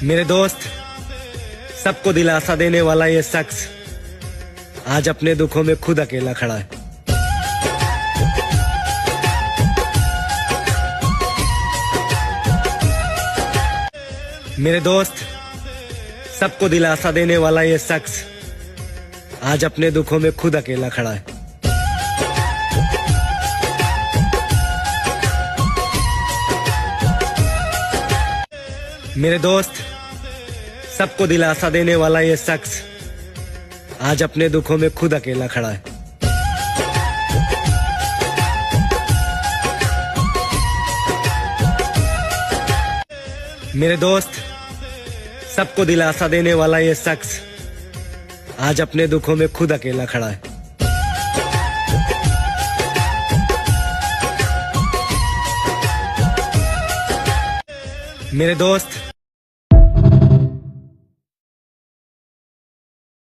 मेरे दोस्त, सबको दिलासा देने वाला ये शख्स आज अपने दुखों में खुद अकेला खड़ा है। मेरे दोस्त, सबको दिलासा देने वाला ये शख्स आज अपने दुखों में खुद अकेला खड़ा है। मेरे दोस्त, सबको दिलासा देने वाला ये शख्स आज अपने दुखों में खुद अकेला खड़ा है। मेरे दोस्त, सबको दिलासा देने वाला ये शख्स आज अपने दुखों में खुद अकेला खड़ा है। मेरे दोस्त,